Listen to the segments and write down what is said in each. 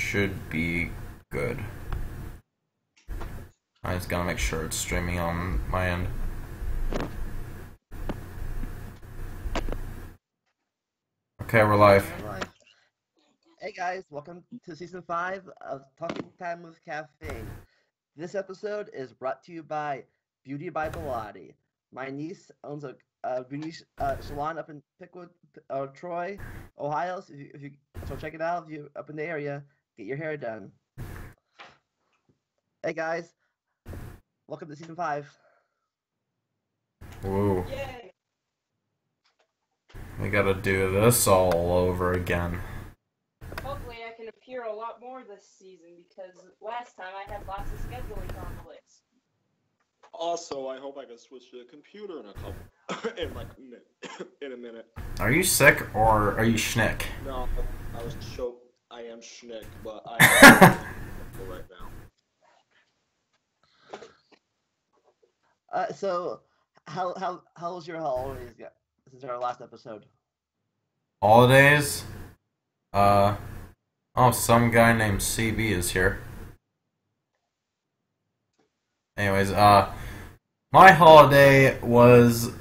should be good. I just gotta make sure it's streaming on my end. Okay, we're live. Hey guys, welcome to season 5 of Talking Time with Caffeine. This episode is brought to you by Beauty by Bilotti. My niece owns a beauty salon up in Pickwood, Troy, Ohio. So check it out if you're up in the area. Get your hair done. Hey guys, welcome to season 5. Woo. Yay! We gotta do this all over again. Hopefully I can appear a lot more this season because last time I had lots of scheduling conflicts. Also, I hope I can switch to the computer in a minute. Are you sick or are you schnick? No, I was choked. I am schnick, but I am right now. So how was your holidays since our last episode? Holidays? Oh, some guy named CB is here. Anyways, my holiday was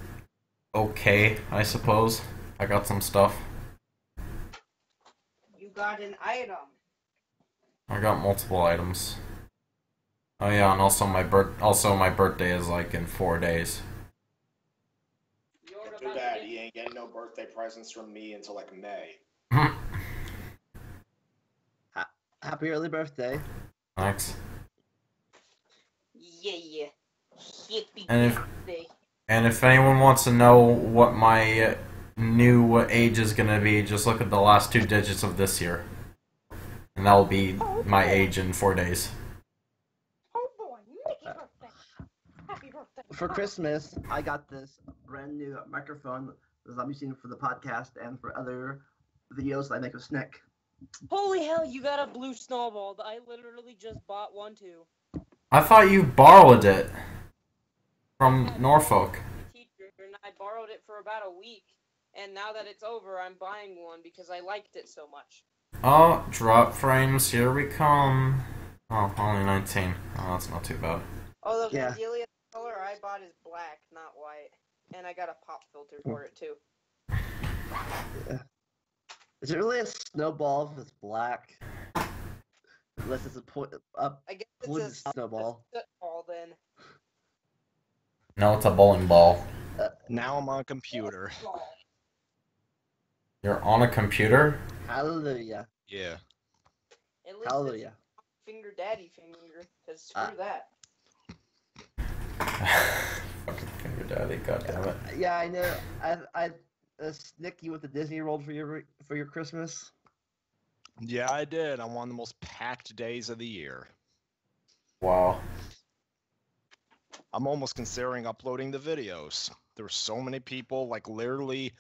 okay, I suppose. I got some stuff. You got an item. I got multiple items. Oh yeah, and also my birthday is like in 4 days. You're Too about bad to he ain't getting no birthday presents from me until like May. Happy early birthday. Thanks. Yeah. Happy And birthday. if anyone wants to know what my new age is gonna be, just look at the last 2 digits of this year. And that will be my age in 4 days. Oh boy, Mickey birthday. Happy birthday. For Christmas, I got this brand new microphone that I'm using for the podcast and for other videos that I make with Snick. Holy hell, you got a blue snowball. I literally just bought one too. I thought you borrowed it from Norfolk. Teacher, and I borrowed it for about a week. And now that it's over, I'm buying one because I liked it so much. Oh, drop frames, here we come. Oh, only 19. Oh, that's not too bad. Oh, the Yeah. Vandalia color I bought is black, not white. And I got a pop filter for it too. Is it really a snowball if it's black? Unless it's a I guess pointed it's a snowball. football then. No, it's a bowling ball. Now I'm on a computer. You're on a computer? Hallelujah. Yeah. At least Hallelujah. it's finger daddy finger, because screw that. Fucking finger daddy, goddammit. Yeah, I know. I Snick, you went to Disney World for your Christmas. Yeah, I did. On one of the most packed days of the year. Wow. I'm almost considering uploading the videos. There were so many people, like literally.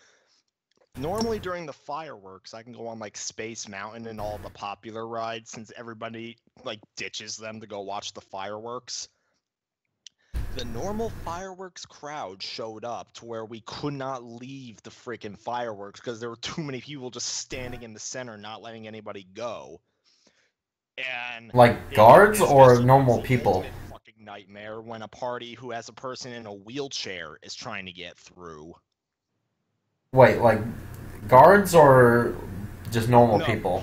Normally during the fireworks, I can go on like Space Mountain and all the popular rides since everybody like ditches them to go watch the fireworks. The normal fireworks crowd showed up to where we could not leave the freaking fireworks because there were too many people just standing in the center, not letting anybody go. And Like guards or it's normal the people? ultimate fucking nightmare when a party who has a person in a wheelchair is trying to get through. Wait, like guards or just normal No, people?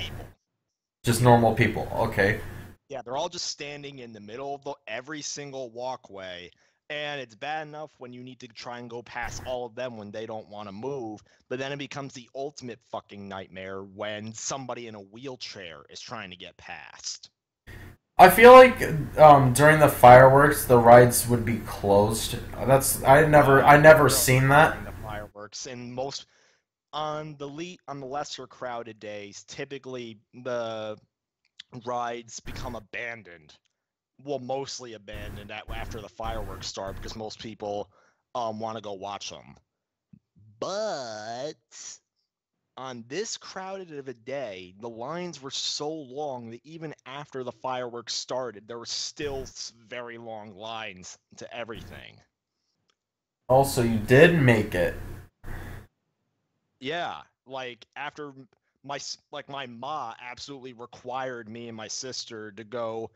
Just normal people, okay. Yeah, they're all just standing in the middle of every single walkway, and it's bad enough when you need to try and go past all of them when they don't want to move, but then it becomes the ultimate fucking nightmare when somebody in a wheelchair is trying to get past. I feel like during the fireworks the rides would be closed. I never seen that. During the fireworks, and most on the lesser crowded days, typically the rides become abandoned. Well, mostly abandoned after the fireworks start because most people want to go watch them. But on this crowded of a day, the lines were so long that even after the fireworks started, there were still very long lines to everything. Also, you did make it. Yeah, like after my ma absolutely required me and my sister to go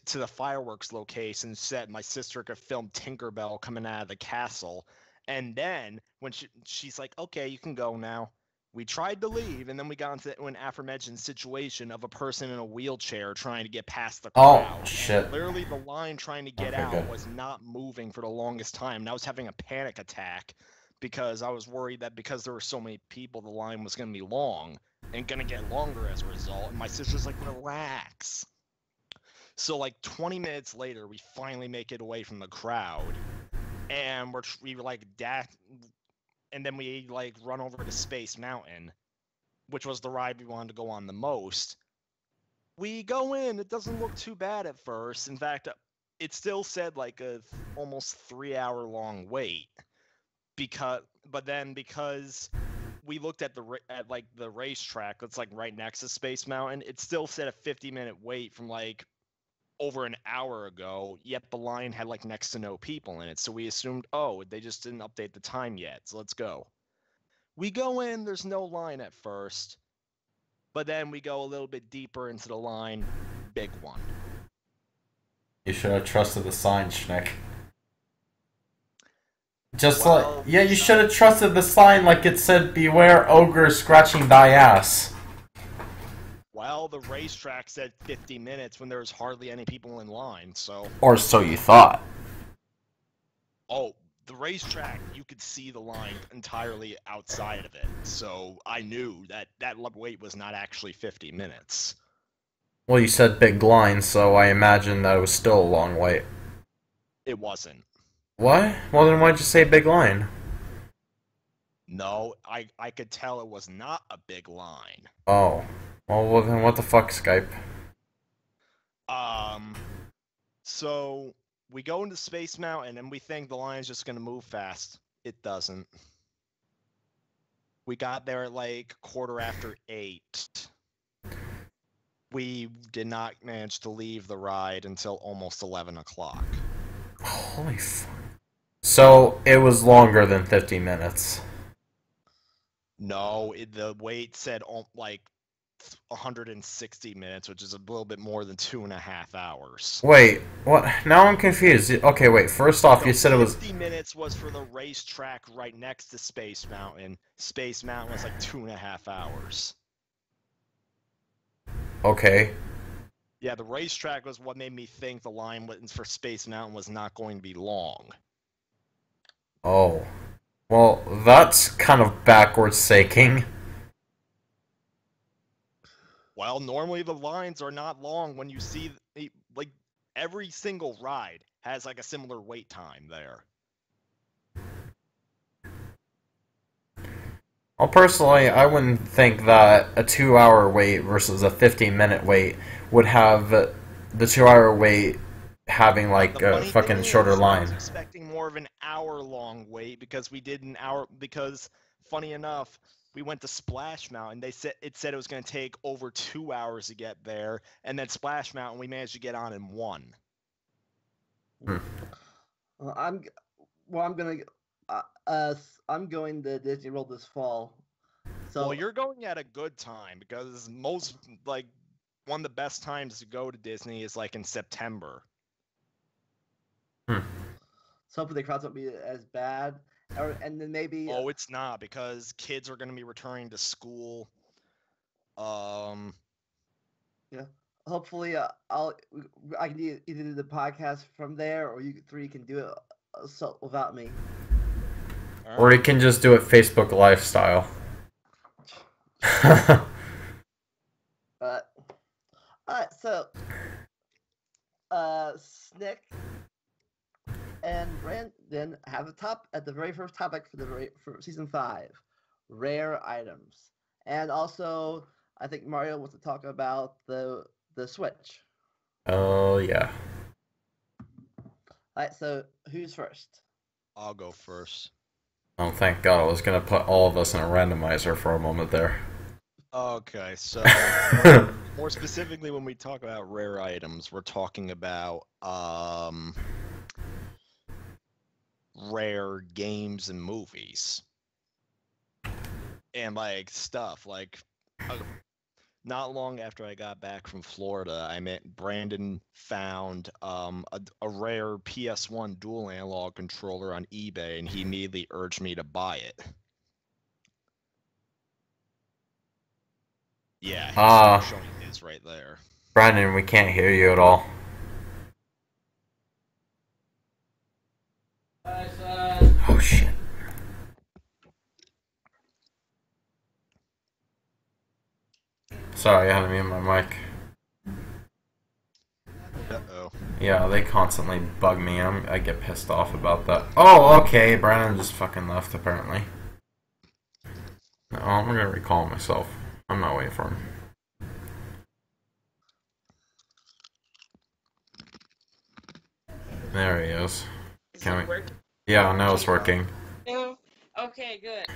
to the fireworks location, said my sister could film Tinkerbell coming out of the castle. And then when she's like, okay, you can go now. We tried to leave, and then we got into an aforementioned situation of a person in a wheelchair trying to get past the crowd. Oh, shit. And literally, the line trying to get Okay, out good. was not moving for the longest time. And I was having a panic attack because I was worried that because there were so many people, the line was going to be long and going to get longer as a result. And my sister's like, relax. So like 20 minutes later, we finally make it away from the crowd, and we were like and then we like run over to Space Mountain, which was the ride we wanted to go on the most. We go in, it doesn't look too bad at first. In fact, it still said like a almost 3-hour long wait, because we looked at the racetrack that's like right next to Space Mountain, it still said a 50-minute wait from like over an hour ago, yet the line had like next to no people in it. So we assumed, oh, they just didn't update the time yet, so let's go. We go in, there's no line at first, but then we go a little bit deeper into the line, big one. You should have trusted the sign, Schnick. You should have trusted the sign like it said, beware ogre scratching thy ass. Well, the racetrack said 50 minutes when there was hardly any people in line, so... Or so you thought. Oh, the racetrack, you could see the line entirely outside of it, so I knew that wait was not actually 50 minutes. Well, you said big line, so I imagine that it was still a long wait. It wasn't. What? Well, then why'd you say big line? No, I could tell it was not a big line. Oh. Well, then what the fuck, Skype? So we go into Space Mountain and we think the line's just gonna move fast. It doesn't. We got there at like 8:15. We did not manage to leave the ride until almost 11 o'clock. Holy fuck. So, it was longer than 50 minutes. No, the wait said like 160 minutes, which is a little bit more than 2.5 hours. Wait, what? Now I'm confused. Okay, wait, first off, you said it was... 50 minutes was for the racetrack right next to Space Mountain. Space Mountain was like 2.5 hours. Okay. Yeah, the racetrack was what made me think the line for Space Mountain was not going to be long. Oh. Well, that's kind of backwards thinking. Well, normally the lines are not long when you see, like, every single ride has, like, a similar wait time there. Well, personally, I wouldn't think that a 2-hour wait versus a 15-minute wait would have the 2-hour wait having, like, a fucking shorter line. I was expecting more of an hour-long wait because we did because, funny enough, we went to Splash Mountain. It said it was going to take over 2 hours to get there, and then Splash Mountain we managed to get on in 1. I'm going to Disney World this fall. So well, you're going at a good time because one of the best times to go to Disney is like in September. So hopefully the crowds won't be as bad. And then maybe... Oh, it's not, because kids are going to be returning to school. Yeah. Hopefully, I can either do the podcast from there, or you three can do it without me. Or you can just do it Facebook Live style. Alright, so... Snick and Brandon have the very first topic for season 5, rare items, and also I think Mario wants to talk about the Switch. Oh yeah. Alright, so who's first? I'll go first. Oh, thank God! I was gonna put all of us in a randomizer for a moment there. Okay, so more specifically, when we talk about rare items, we're talking about rare games and movies, and like stuff like Not long after I got back from Florida, I met Brandon found a rare PS1 dual analog controller on eBay, and he immediately urged me to buy it. Yeah, he's showing his right there. Brandon, we can't hear you at all. Oh shit. Sorry, I had to mute my mic. Uh-oh. Yeah, they constantly bug me. I get pissed off about that. Oh, okay. Brandon just fucking left, apparently. No, I'm gonna recall myself. I'm not waiting for him. There he is. Is it working? Yeah, now it's working. No? Okay, good.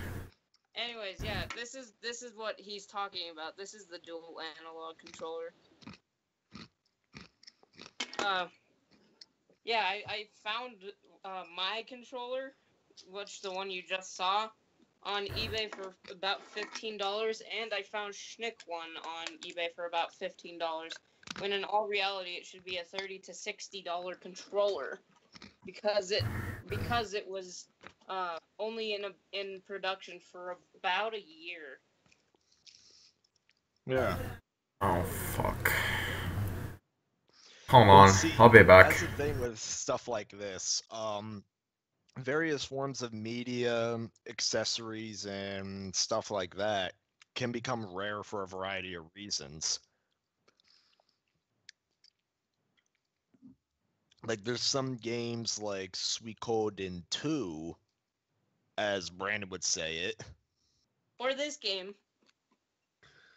Anyways, yeah, this is what he's talking about. This is the dual analog controller. Yeah, I found my controller, which the one you just saw, on eBay for about $15, and I found Schnick one on eBay for about $15. When in all reality, it should be a $30 to $60 controller, because it was only in production for about a year. Yeah. Oh fuck. Hold on, See, I'll be back. That's the thing with stuff like this. Various forms of media, accessories, and stuff like that can become rare for a variety of reasons. Like, there's some games like Suikoden 2, as Brandon would say it. Or this game.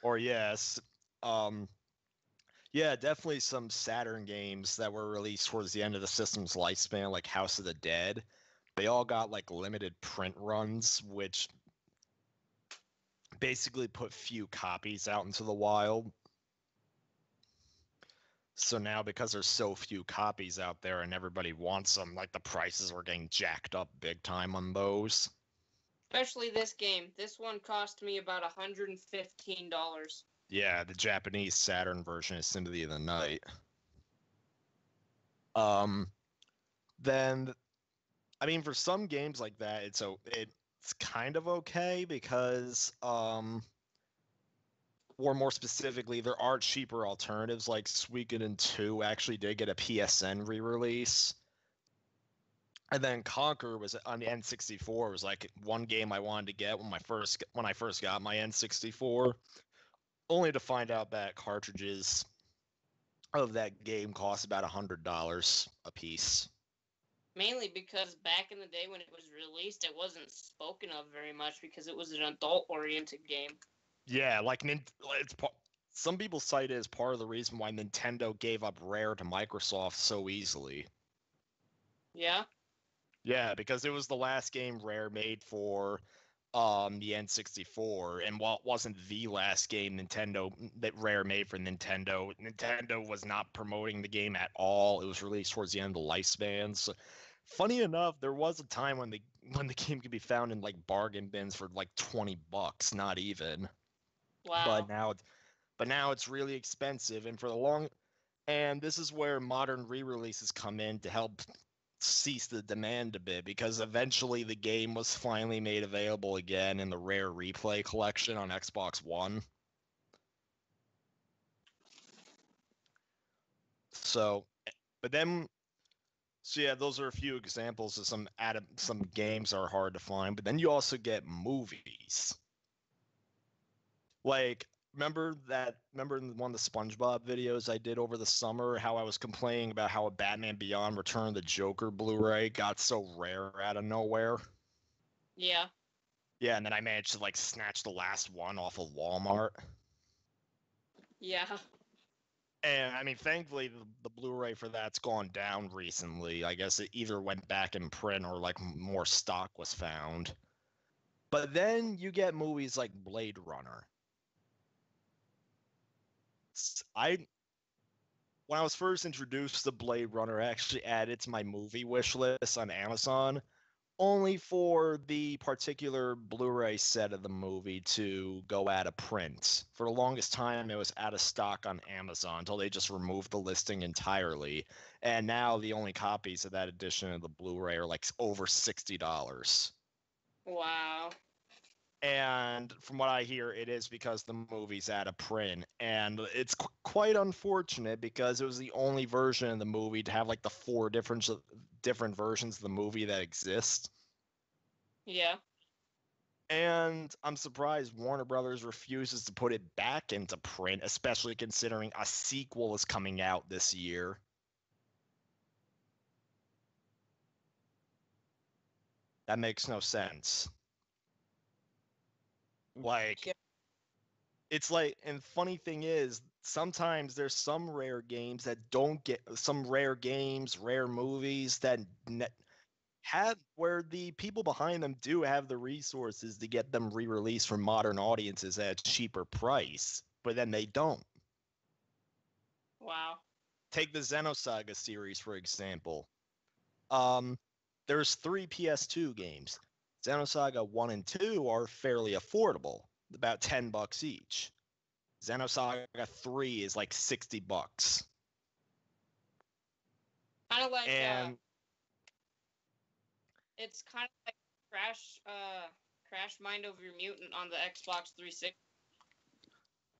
Or yes, yeah, definitely some Saturn games that were released towards the end of the system's lifespan, like House of the Dead. They all got like limited print runs, which basically put few copies out into the wild. So now, because there's so few copies out there and everybody wants them, like the prices are getting jacked up big time on those. Especially this game. This one cost me about $115. Yeah, the Japanese Saturn version is Symphony of the Night. Then, I mean, for some games like that, it's kind of okay because, or more specifically, there are cheaper alternatives. Like Suikoden 2 actually did get a PSN re-release. And then Conquer was on the N64 was like one game I wanted to get when I first got my N64, only to find out that cartridges of that game cost about $100 a piece. Mainly because back in the day when it was released, it wasn't spoken of very much because it was an adult-oriented game. Yeah, like some people cite it as part of the reason why Nintendo gave up Rare to Microsoft so easily. Yeah? Yeah, because it was the last game Rare made for the N64, and while it wasn't the last game that Rare made for Nintendo was not promoting the game at all. It was released towards the end of the lifespan. So, funny enough, there was a time when the game could be found in like bargain bins for like $20, not even. Wow. But now it's really expensive, and this is where modern re-releases come in to help cease the demand a bit, because eventually the game was finally made available again in the Rare Replay collection on Xbox One. So yeah, those are a few examples of some games are hard to find, but then you also get movies. Like, remember in one of the SpongeBob videos I did over the summer, how I was complaining about how a Batman Beyond Return of the Joker Blu-ray got so rare out of nowhere? Yeah. Yeah, and then I managed to like snatch the last one off of Walmart. Yeah. And I mean, thankfully the Blu-ray for that's gone down recently. I guess it either went back in print or like more stock was found. But then you get movies like Blade Runner. When I was first introduced to Blade Runner, I actually added to my movie wish list on Amazon. only for the particular Blu-ray set of the movie to go out of print. For the longest time, it was out of stock on Amazon until they just removed the listing entirely. And now the only copies of that edition of the Blu-ray are like over $60. Wow. And from what I hear, it is because the movie's out of print. And it's quite unfortunate because it was the only version of the movie to have like the 4 different versions of the movie that exist. Yeah. And I'm surprised Warner Brothers refuses to put it back into print, especially considering a sequel is coming out this year. That makes no sense. Like, Yeah. it's like, and funny thing is, sometimes there's some rare games that don't get, some rare games, rare movies that have, where the people behind them do have the resources to get them re-released for modern audiences at a cheaper price, but then they don't. Wow. Take the Xenosaga series, for example. There's 3 PS2 games. Xenosaga 1 and 2 are fairly affordable, about $10 each. Xenosaga 3 is like $60. Kind of like And it's kind of like Crash Mind Over Mutant on the Xbox 360.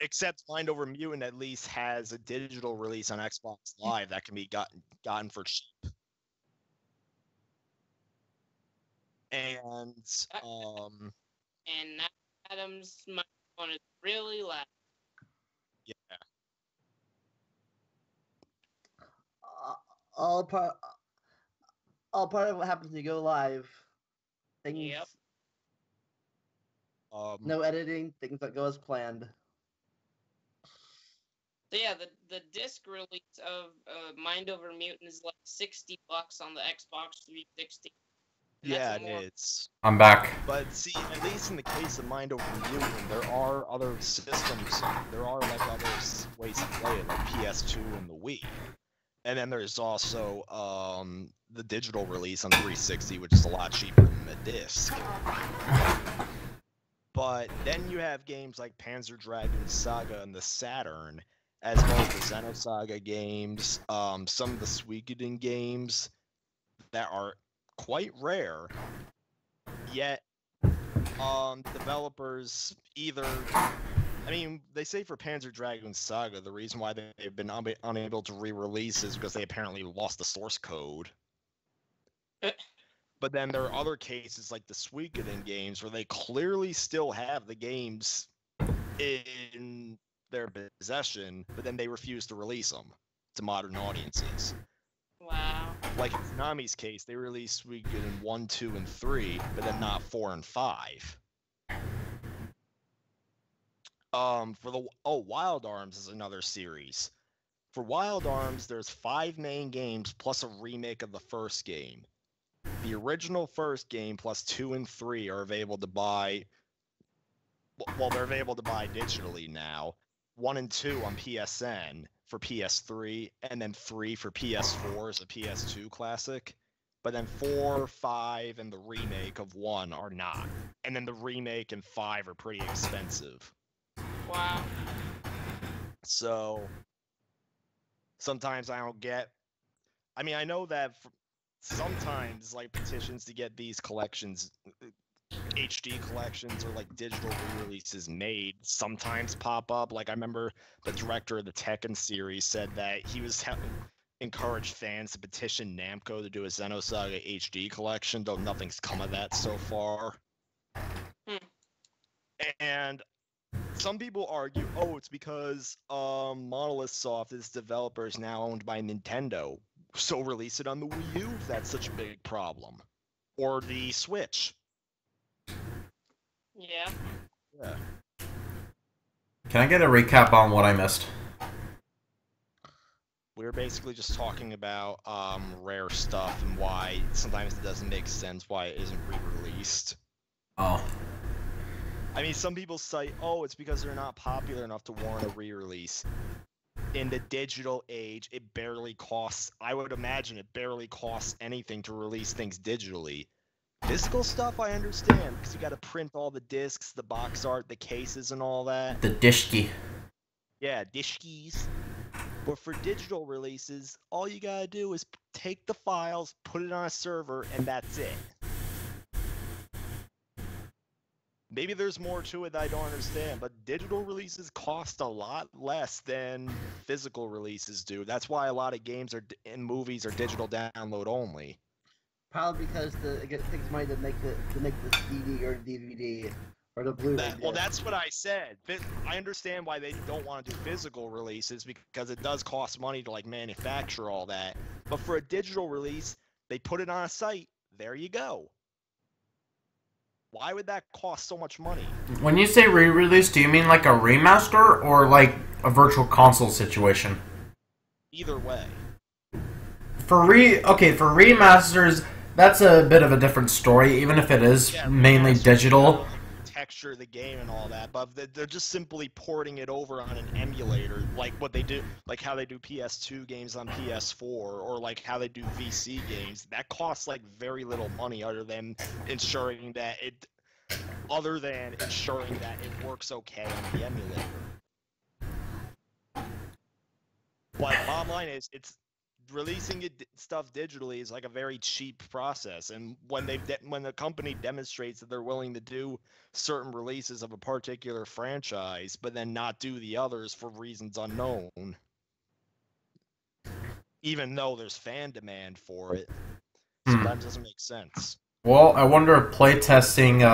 except Mind Over Mutant at least has a digital release on Xbox Live that can be gotten for cheap. And And Adam's microphone is really loud. yeah, All part of what happens when you go live. Things. Yep. No editing. Things that go as planned. So yeah, the disc release of Mind Over Mutant is like $60 on the Xbox 360. And yeah, that's more- it is. I'm back. But see, at least in the case of Mind Over Mutant, there are other systems. There are like other ways to play it, like PS2 and the Wii. And then there's also the digital release on 360, which is a lot cheaper than the disc. But then you have games like Panzer Dragoon Saga and the Saturn, as well as the Xenosaga games, some of the Suikoden games that are quite rare, yet developers either, I mean, they say for Panzer Dragoon Saga, the reason why they've been unable to re-release is because they apparently lost the source code. But then there are other cases like the Suikoden games where they clearly still have the games in their possession, but then they refuse to release them to modern audiences. Wow. Like in Konami's case, they released Suikoden 1, 2, and 3, but then not 4 and 5. For the Wild Arms is another series. For Wild Arms, there's 5 main games plus a remake of the first game. The original first game plus 2 and 3 are available to buy. Well, they're available to buy digitally now. 1 and 2 on PSN for PS3, and then 3 for PS4 as a PS2 classic. But then 4, 5, and the remake of 1 are not. And then the remake and 5 are pretty expensive. Wow. So sometimes I don't get. I mean, I know that sometimes, like, petitions to get these collections, HD collections or like digital re-releases made, sometimes pop up. Like, I remember the director of the Tekken series said that he was encouraged fans to petition Namco to do a Xenosaga HD collection, though nothing's come of that so far. And some people argue, oh, it's because Monolith Soft, this developer, is now owned by Nintendo, so release it on the Wii U if that's such a big problem. Or the Switch. Yeah. Yeah. Can I get a recap on what I missed? We were basically just talking about rare stuff and why sometimes it doesn't make sense why it isn't re-released. Oh. I mean, some people cite, oh, it's because they're not popular enough to warrant a re-release. In the digital age, it barely costs, I would imagine it barely costs anything to release things digitally. Physical stuff, I understand, because you got to print all the discs, the box art, the cases, and all that. The dishki. Yeah, dishkis. But for digital releases, all you gotta do is take the files, put it on a server, and that's it. Maybe there's more to it that I don't understand, but digital releases cost a lot less than physical releases do. That's why a lot of games and movies are digital download only. Probably because it takes money to make the CD or DVD or the Blu-ray. Well, that's what I said. I understand why they don't want to do physical releases because it does cost money to like manufacture all that. But for a digital release, they put it on a site. There you go. Why would that cost so much money? When you say re-release, do you mean like a remaster or like a virtual console situation? Either way. For remasters, that's a bit of a different story, even if it is mainly digital. Texture the game and all that, but they're just simply porting it over on an emulator, like what they do, like how they do PS2 games on PS4, or like how they do VC games. That costs like very little money, other than ensuring that it works okay on the emulator. But bottom line is, it's releasing stuff digitally is like a very cheap process, and when the company demonstrates that they're willing to do certain releases of a particular franchise, but then not do the others for reasons unknown, even though there's fan demand for it, sometimes doesn't make sense. Well, I wonder if playtesting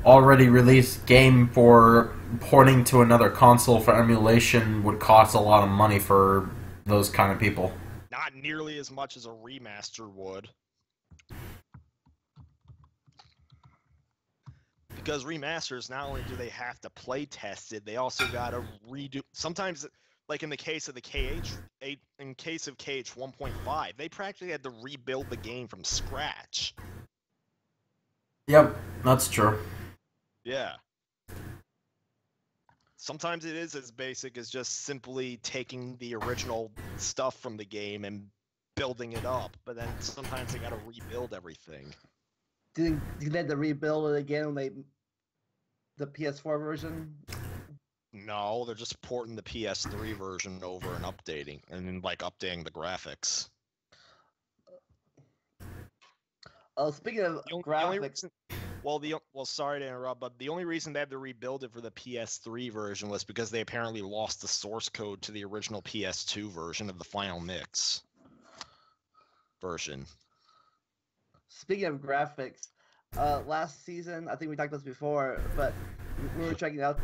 already released game for porting to another console for emulation would cost a lot of money for those kind of people. Not nearly as much as a remaster would. Because remasters, not only do they have to play test it, they also gotta redo. Sometimes, like in the case of the KH1.5, they practically had to rebuild the game from scratch. Yep, that's true. Yeah. Sometimes it is as basic as just simply taking the original stuff from the game and building it up, but then sometimes they gotta rebuild everything. Do they have to rebuild it again when the PS4 version? No, they're just porting the PS3 version over and updating, and then like updating the graphics. Speaking of graphics, sorry to interrupt, but the only reason they had to rebuild it for the PS3 version was because they apparently lost the source code to the original PS2 version of the final mix version. Speaking of graphics, last season, I think we talked about this before, but we were checking out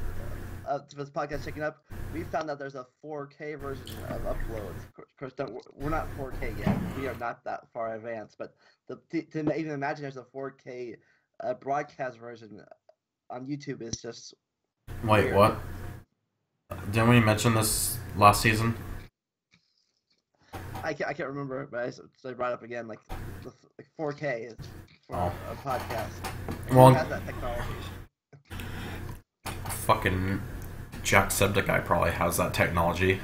to this podcast, checking up. We found out there's a 4K version of uploads. Of course, we're not 4K yet. We are not that far advanced, but to even imagine there's a 4K broadcast version on YouTube is just Wait, weird. what? Didn't we mention this last season? I can't remember, but I brought it up again. Like 4K is for a podcast. Well, Who has that technology? Fucking Jacksepticeye probably has that technology.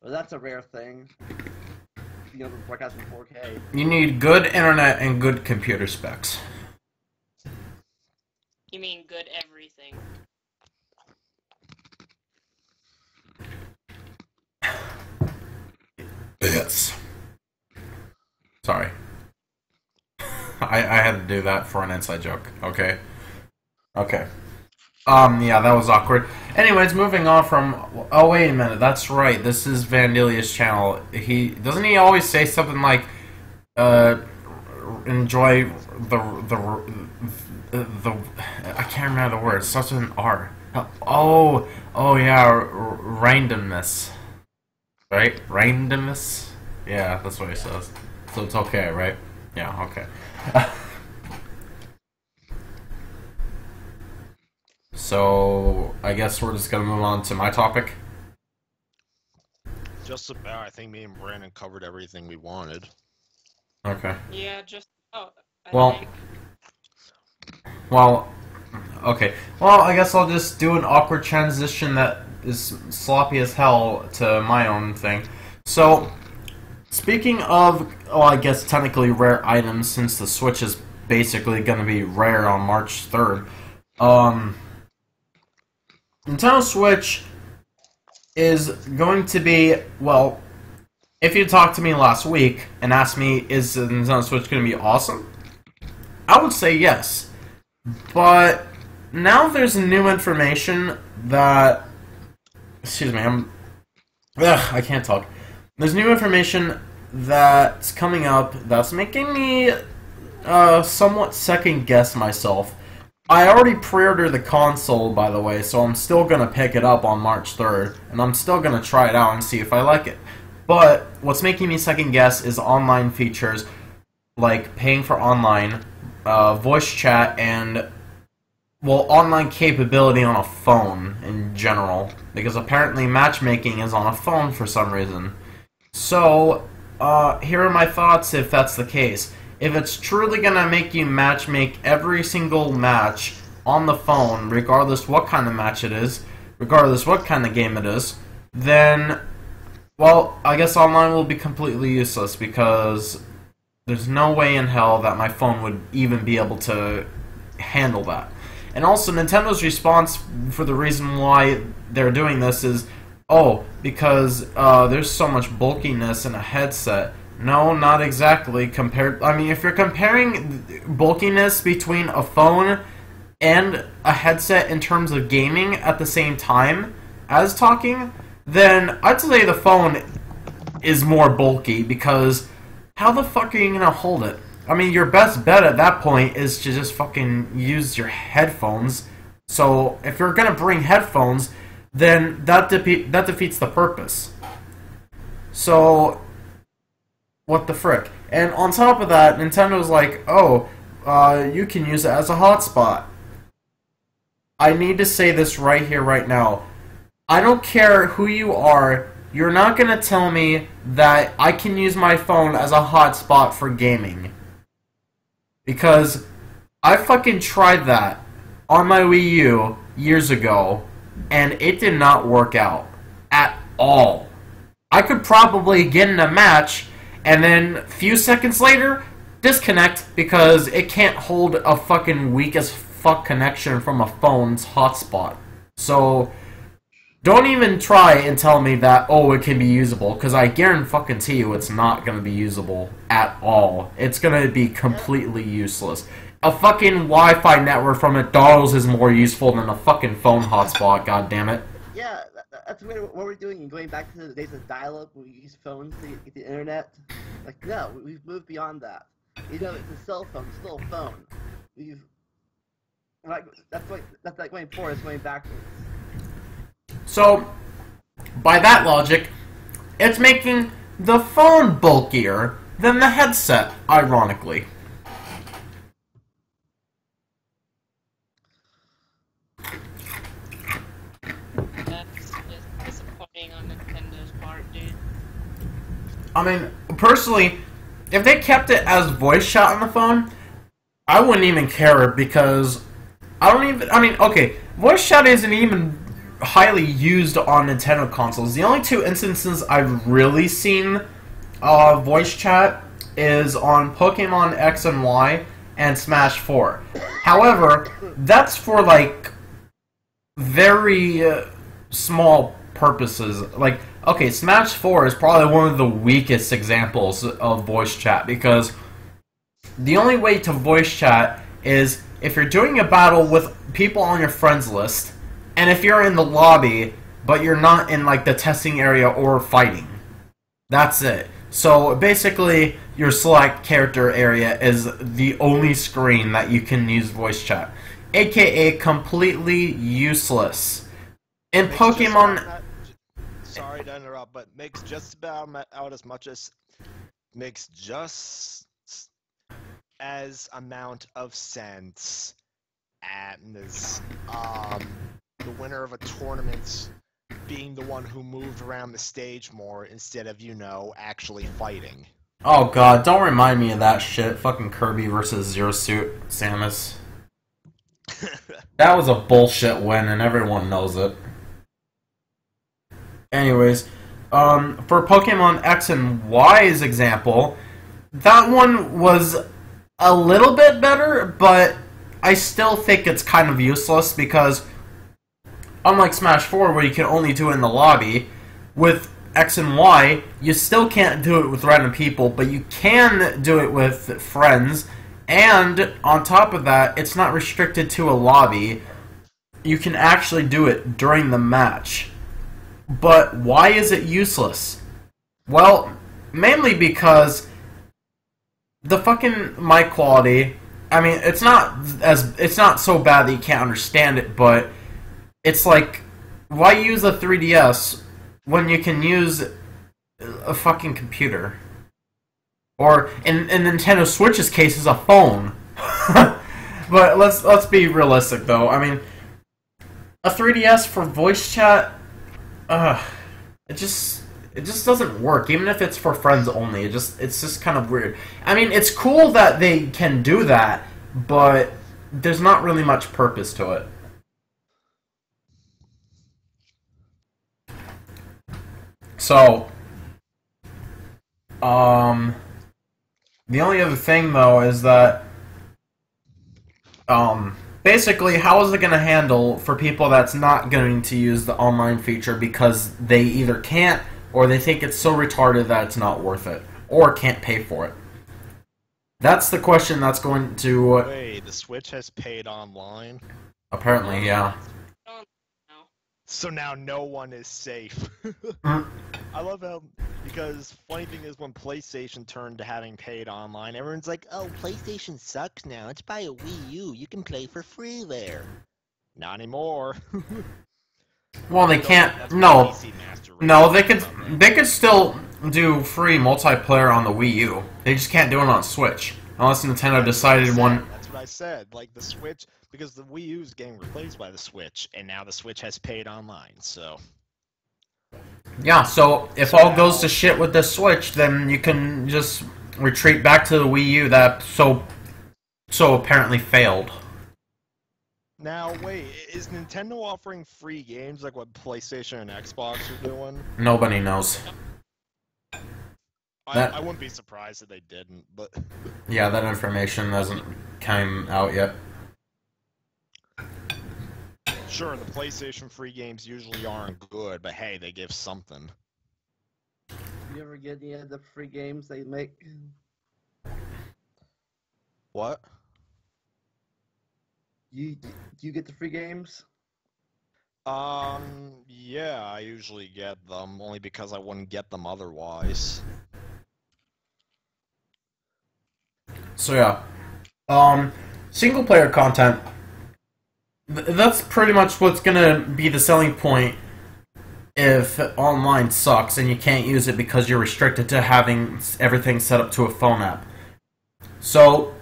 Well, that's a rare thing. You know, broadcasting 4K. You need good internet and good computer specs. You mean good everything? Yes. Sorry. I had to do that for an inside joke. Okay. Okay. Yeah, that was awkward. Anyways, moving on from... Oh, wait a minute. That's right. This is Vandelia's channel. Doesn't he always say something like, enjoy the I can't remember the word. It starts with an R. Oh, yeah, randomness. Right? Randomness? Yeah, that's what he says. So it's okay, right? Yeah, okay. So, I guess we're just gonna move on to my topic. Just about. I think me and Brandon covered everything we wanted. Okay. Yeah, just I think. Well, okay. Well, I guess I'll just do an awkward transition that is sloppy as hell to my own thing. So speaking of, oh, I guess technically rare items, since the Switch is basically going to be rare on March 3rd, Nintendo Switch is going to be, well, if you talked to me last week and asked me, is the Nintendo Switch going to be awesome? I would say yes. But now there's new information that... Excuse me, I can't talk. There's new information that's coming up that's making me somewhat second guess myself. I already pre-ordered the console, by the way, so I'm still going to pick it up on March 3rd, and I'm still going to try it out and see if I like it. But what's making me second guess is online features, like paying for online, voice chat, and, well, online capability on a phone in general, because apparently matchmaking is on a phone for some reason. So, here are my thoughts if that's the case. If it's truly gonna make you matchmake every single match on the phone, regardless what kind of match it is, regardless what kind of game it is, then, well, I guess online will be completely useless, because there's no way in hell that my phone would even be able to handle that. And also, Nintendo's response for the reason why they're doing this is, oh, because there's so much bulkiness in a headset. No, not exactly. I mean, if you're comparing bulkiness between a phone and a headset in terms of gaming at the same time as talking, then I'd say the phone is more bulky, because how the fuck are you gonna hold it? I mean, your best bet at that point is to just fucking use your headphones. So, if you're gonna bring headphones, then that defeats the purpose. So, what the frick? And on top of that, Nintendo's like, oh, you can use it as a hotspot. I need to say this right here, right now. I don't care who you are, you're not gonna tell me that I can use my phone as a hotspot for gaming. Because I fucking tried that on my Wii U years ago, and it did not work out at all. I could probably get in a match, and then a few seconds later, disconnect, because it can't hold a fucking weak as fuck connection from a phone's hotspot. So, don't even try and tell me that, oh, it can be usable, because I guarantee you it's not going to be usable at all. It's going to be completely useless. A fucking Wi-Fi network from McDonald's is more useful than a fucking phone hotspot, goddammit. Yeah, that's what we're doing, going back to the days of dial-up, when we use phones to get the internet. Like, no, we've moved beyond that. You know, it's a cell phone, still a phone. That's like going forward, it's going backwards. So, by that logic, it's making the phone bulkier than the headset, ironically. That's just disappointing on Nintendo's part, dude. I mean, personally, if they kept it as voice chat on the phone, I wouldn't even care, because okay, voice chat isn't even highly used on Nintendo consoles. The only two instances I've really seen voice chat is on Pokemon X and Y and Smash 4. However, that's for, like, very small purposes. Like, okay, Smash 4 is probably one of the weakest examples of voice chat, because the only way to voice chat is if you're doing a battle with people on your friends list, and if you're in the lobby, but you're not in, like, the testing area or fighting. That's it. So, basically, your select character area is the only screen that you can use voice chat. AKA completely useless. In Pokemon... Sorry to interrupt, but makes just about out as much as... Makes just as amount of sense as, the winner of a tournament being the one who moved around the stage more instead of, actually fighting. Oh god, don't remind me of that shit. Fucking Kirby versus Zero Suit Samus. That was a bullshit win, and everyone knows it. Anyways, for Pokemon X and Y's example, that one was a little bit better, but I still think it's kind of useless because, unlike Smash 4, where you can only do it in the lobby, with X and Y, you still can't do it with random people, but you can do it with friends, and on top of that, it's not restricted to a lobby. You can actually do it during the match. But why is it useless? Well, mainly because the fucking mic quality, I mean, it's not so bad that you can't understand it, but it's like, why use a 3DS when you can use a fucking computer? Or in Nintendo Switch's case, is a phone. But let's be realistic though. I mean, a 3DS for voice chat, it just doesn't work. Even if it's for friends only, it's just kind of weird. I mean, it's cool that they can do that, but there's not really much purpose to it. So, the only other thing though is that, basically, how is it going to handle for people that's not going to use the online feature because they either can't or they think it's so retarded that it's not worth it, or can't pay for it? That's the question that's going to... Wait, the Switch has paid online? Apparently, yeah. So now no one is safe. I love how, because funny thing is when PlayStation turned to having paid online, everyone's like, oh, PlayStation sucks now, let's buy a Wii U, you can play for free there. Not anymore. Well, they can't... No, they could still do free multiplayer on the Wii U. They just can't do it on Switch. Unless Nintendo decided one... That's what I said. Like, the Switch... Because the Wii U is getting replaced by the Switch, and now the Switch has paid online, so... Yeah, so if all goes to shit with the Switch, then you can just retreat back to the Wii U that so apparently failed. Now, wait, is Nintendo offering free games like what PlayStation and Xbox are doing? Nobody knows. I wouldn't be surprised if they didn't, but... Yeah, that information hasn't come out yet. Sure, the PlayStation free games usually aren't good, but hey, they give something. You ever get any of the free games they make? What? Do you get the free games? Yeah, I usually get them, only because I wouldn't get them otherwise. So yeah, single player content. That's pretty much what's gonna be the selling point if online sucks and you can't use it because you're restricted to having everything set up to a phone app. So,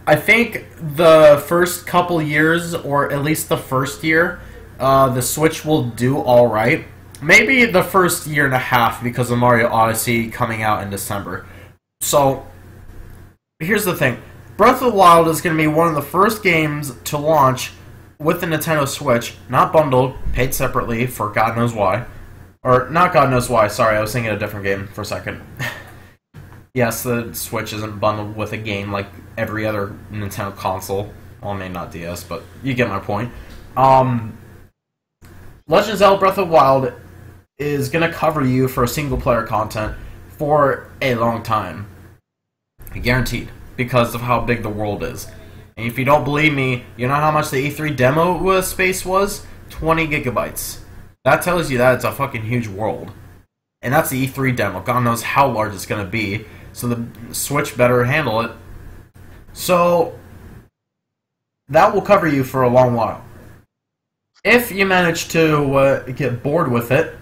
I think the first couple years, or at least the first year, the Switch will do alright. Maybe the first year and a half because of Mario Odyssey coming out in December. So, here's the thing. Breath of the Wild is going to be one of the first games to launch with the Nintendo Switch, not bundled, paid separately for God knows why. Or, not God knows why, sorry, I was thinking of a different game for a second. Yes, the Switch isn't bundled with a game like every other Nintendo console. Well, maybe not DS, but you get my point. Legend of Zelda Breath of the Wild is going to cover you for single-player content for a long time. Guaranteed, because of how big the world is. And if you don't believe me, you know how much the E3 demo space was? 20 gigabytes. That tells you that it's a fucking huge world. And that's the E3 demo. God knows how large it's going to be. So the Switch better handle it. So, that will cover you for a long while. If you manage to get bored with it,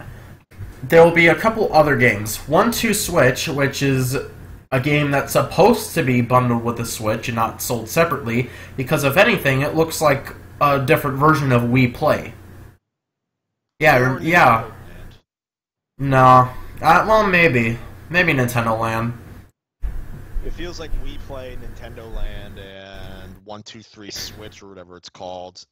there will be a couple other games. 1-2 Switch, which is a game that's supposed to be bundled with the Switch and not sold separately, because if anything, it looks like a different version of Wii Play. Yeah. No. Well, maybe. Maybe Nintendo Land. It feels like Wii Play, Nintendo Land, and 1-2-3 Switch, or whatever it's called.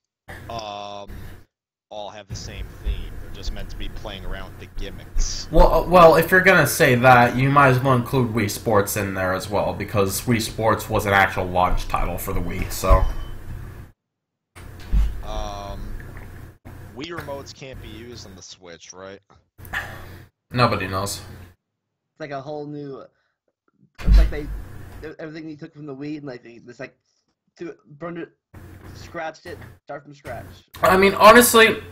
all have the same theme. They're just meant to be playing around with the gimmicks. Well, if you're gonna say that, you might as well include Wii Sports in there as well, because Wii Sports was an actual launch title for the Wii, so... Wii remotes can't be used on the Switch, right? Nobody knows. It's like a whole new. It's like everything you took from the Wii and like they just like burned it, scratched it, start from scratch. I mean, honestly,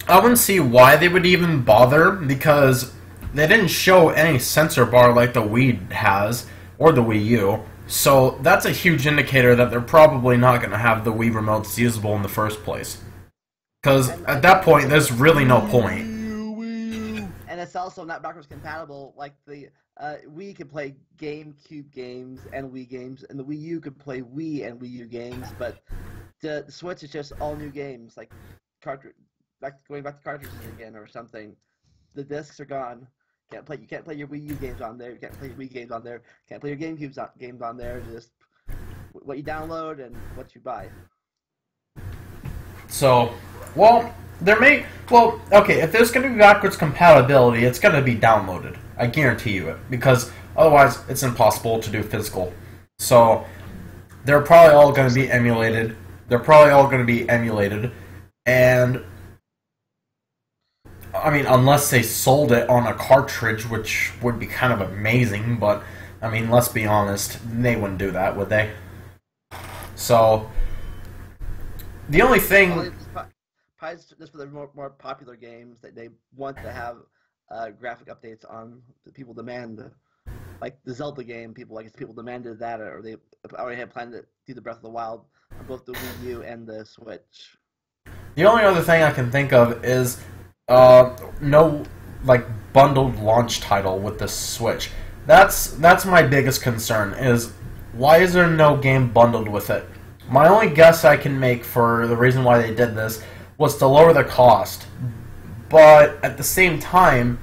I wouldn't see why they would even bother, because they didn't show any sensor bar like the Wii has, or the Wii U, so that's a huge indicator that they're probably not going to have the Wii remotes usable in the first place. Because at that point, there's really no point. And it's also not backwards compatible, like the Wii can play GameCube games and Wii games, and the Wii U could play Wii and Wii U games, but the Switch is just all new games, like going back to cartridges again or something. The discs are gone. You can't play your Wii U games on there. You can't play your Wii games on there. Can't play your GameCube games on there. Just what you download and what you buy. So, well, okay, if there's going to be backwards compatibility, it's going to be downloaded. I guarantee you it. Because otherwise, it's impossible to do physical. So, they're probably all going to be emulated. And, I mean, unless they sold it on a cartridge, which would be kind of amazing, but, I mean, let's be honest, they wouldn't do that, would they? So, the only thing... Probably just for the more popular games that they want to have graphic updates on. People demand, like the Zelda game. People demanded that, or they already had planned to do the Breath of the Wild on both the Wii U and the Switch. The only other thing I can think of is no like bundled launch title with the Switch. That's my biggest concern. Is why is there no game bundled with it? My only guess I can make for the reason why they did this was to lower the cost. But at the same time,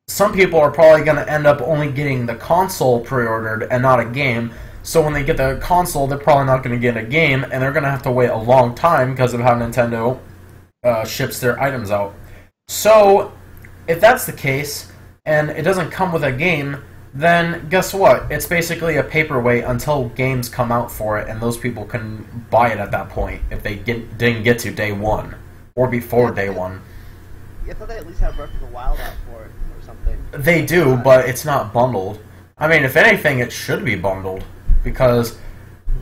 some people are probably going to end up only getting the console pre-ordered and not a game. So when they get the console, they're probably not going to get a game, and they're going to have to wait a long time because of how Nintendo ships their items out. So, if that's the case, and it doesn't come with a game, then guess what? It's basically a paperweight until games come out for it, and those people can buy it at that point if they didn't get to day one or before day one. I thought they at least have Breath of the Wild out for it or something. They do, but it's not bundled. I mean, if anything, it should be bundled because,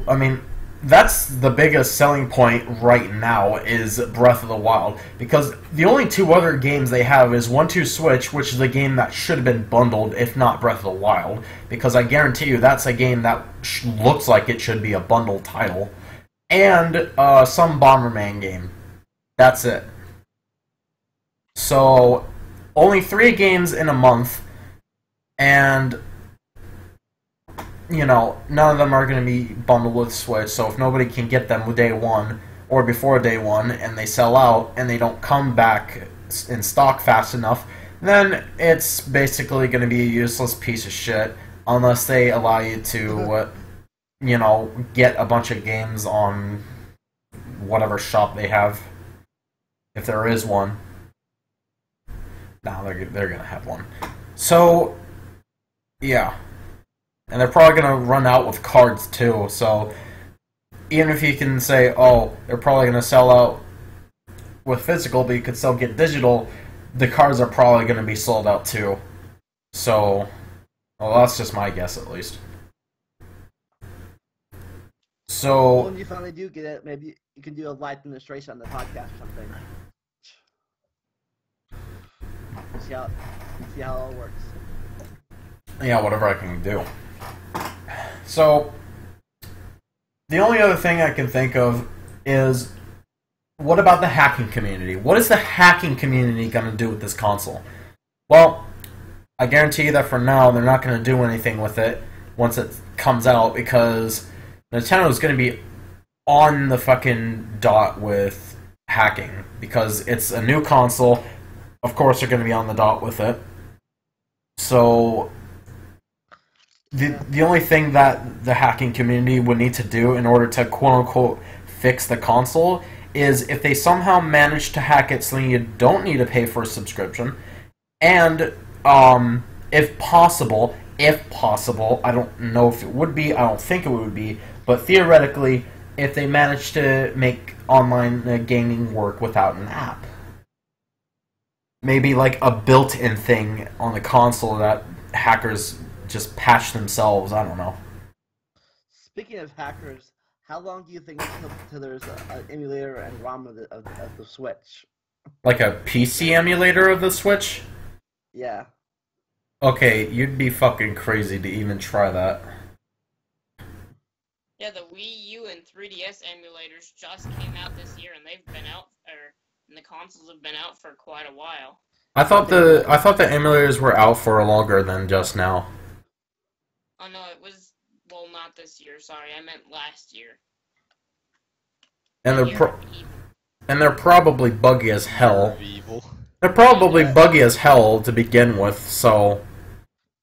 I mean, that's the biggest selling point right now is Breath of the Wild, because the only two other games they have is 1-2 Switch, which is a game that should have been bundled, if not Breath of the Wild, because I guarantee you that's a game that looks like it should be a bundled title, and some Bomberman game. That's it. So, only 3 games in a month, and... you know, none of them are going to be bundled with Switch, so if nobody can get them day one or before day one and they sell out and they don't come back in stock fast enough, then it's basically going to be a useless piece of shit unless they allow you to, you know, get a bunch of games on whatever shop they have. If there is one. No, they're going to have one. So, yeah. And they're probably going to run out with cards, too. So, even if you can say, oh, they're probably going to sell out with physical, but you could still get digital, the cards are probably going to be sold out, too. So, well, that's just my guess, at least. So... when you finally do get it, maybe you can do a live demonstration on the podcast or something. See how it all works. Yeah, whatever I can do. So, the only other thing I can think of is, what about the hacking community? What is the hacking community going to do with this console? Well, I guarantee you that for now, they're not going to do anything with it once it comes out, because Nintendo is going to be on the fucking dot with hacking, because it's a new console. Of course, they're going to be on the dot with it. So... The only thing that the hacking community would need to do in order to quote-unquote fix the console is if they somehow manage to hack it so you don't need to pay for a subscription, and if possible, I don't know if it would be, I don't think it would be, but theoretically, if they manage to make online gaming work without an app. Maybe like a built-in thing on the console that hackers just patch themselves, I don't know. Speaking of hackers, how long do you think until there's an emulator and ROM of the Switch? Like a PC emulator of the Switch? Yeah. Okay, you'd be fucking crazy to even try that. Yeah, the Wii U and 3DS emulators just came out this year, and they've been out, and the consoles have been out for quite a while. I thought the emulators were out for longer than just now. Oh no, it was, well, not this year. Sorry, I meant last year. And they're probably buggy as hell. Evil. They're probably buggy as hell to begin with, so...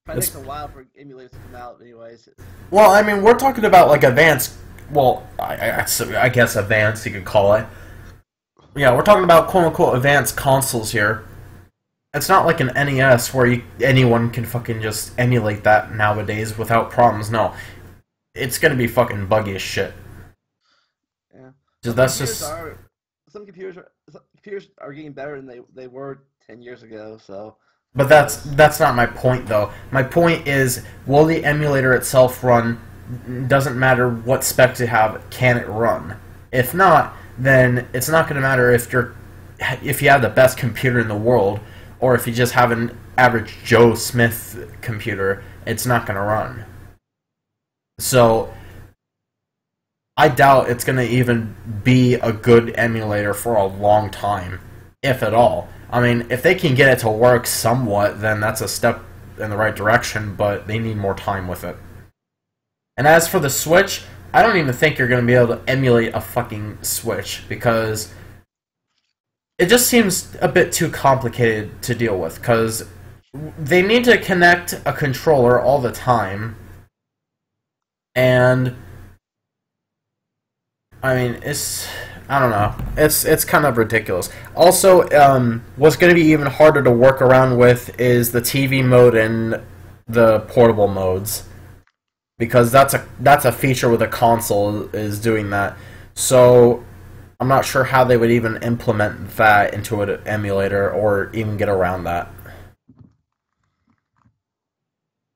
Probably takes a while for emulators to come out anyways. Well, I mean, we're talking about, like, advanced... Well, I guess advanced, you could call it. Yeah, we're talking about quote-unquote advanced consoles here. It's not like an NES where anyone can fucking just emulate that nowadays without problems, no. It's gonna be fucking buggy as shit. Yeah. Some computers are getting better than they were 10 years ago, so... But that's not my point, though. My point is, will the emulator itself run? Doesn't matter what specs you have, can it run? If not, then it's not going to matter if you have the best computer in the world, or if you just have an average Joe Smith computer, it's not going to run. So, I doubt it's going to even be a good emulator for a long time, if at all. I mean, if they can get it to work somewhat, then that's a step in the right direction, but they need more time with it. And as for the Switch, I don't even think you're going to be able to emulate a fucking Switch, because it just seems a bit too complicated to deal with, because they need to connect a controller all the time, and I mean, I don't know. It's kind of ridiculous. Also, what's going to be even harder to work around with is the TV mode and the portable modes, because that's a feature with a console is doing that. So I'm not sure how they would even implement that into an emulator or even get around that.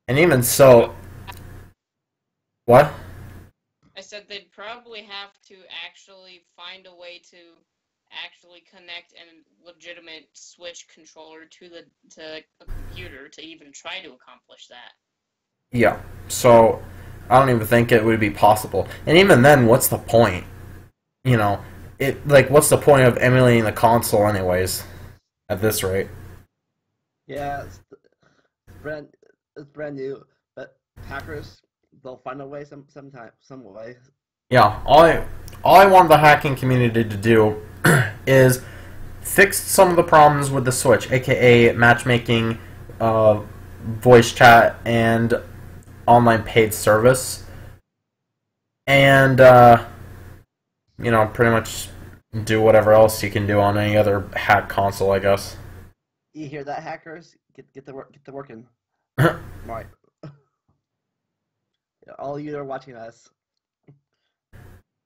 And even so, what? I said they'd probably have to actually find a way to actually connect a legitimate Switch controller to a computer to even try to accomplish that. Yeah, so I don't even think it would be possible. And even then, what's the point? You know, what's the point of emulating the console anyways, at this rate? Yeah, it's brand new, but hackers, they'll find a way some way. Yeah, all I want the hacking community to do is fix some of the problems with the Switch, aka matchmaking, voice chat, and online paid service, and pretty much do whatever else you can do on any other hack console, I guess. You hear that, hackers? Get to working. Right. All you that are watching us.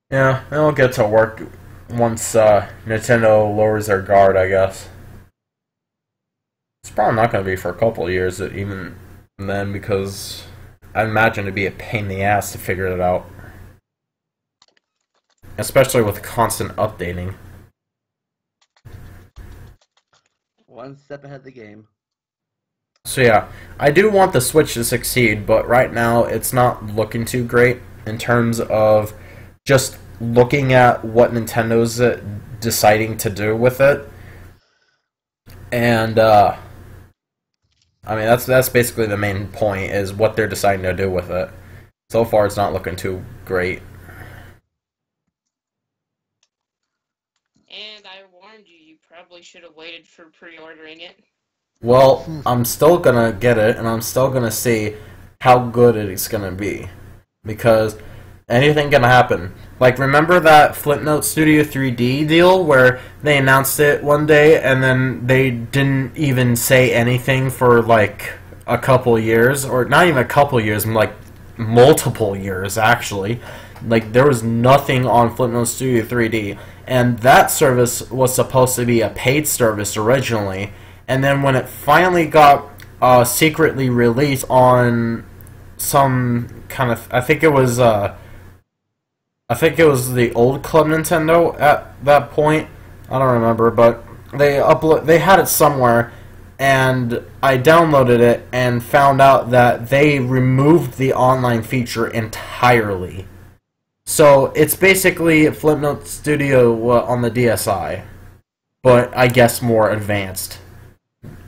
Yeah, it'll get to work once Nintendo lowers their guard, I guess. It's probably not going to be for a couple of years, even then, because I imagine it'd be a pain in the ass to figure it out. Especially with constant updating. One step ahead of the game. So yeah, I do want the Switch to succeed, but right now it's not looking too great in terms of just looking at what Nintendo's deciding to do with it. And I mean that's basically the main point, is what they're deciding to do with it. So far it's not looking too great. And I warned you, you probably should have waited for pre-ordering it. Well, I'm still gonna get it, and I'm still gonna see how good it is gonna be. Because Anything can happen. Like, remember that Flipnote Studio 3D deal where they announced it one day and then they didn't even say anything for like a couple years, or not even a couple years, like multiple years actually. Like, there was nothing on Flipnote Studio 3D, and that service was supposed to be a paid service originally, and then when it finally got secretly released on some kind of, I think it was the old Club Nintendo at that point. I don't remember, but they had it somewhere, and I downloaded it and found out that they removed the online feature entirely. So it's basically Flipnote Studio on the DSi, but I guess more advanced.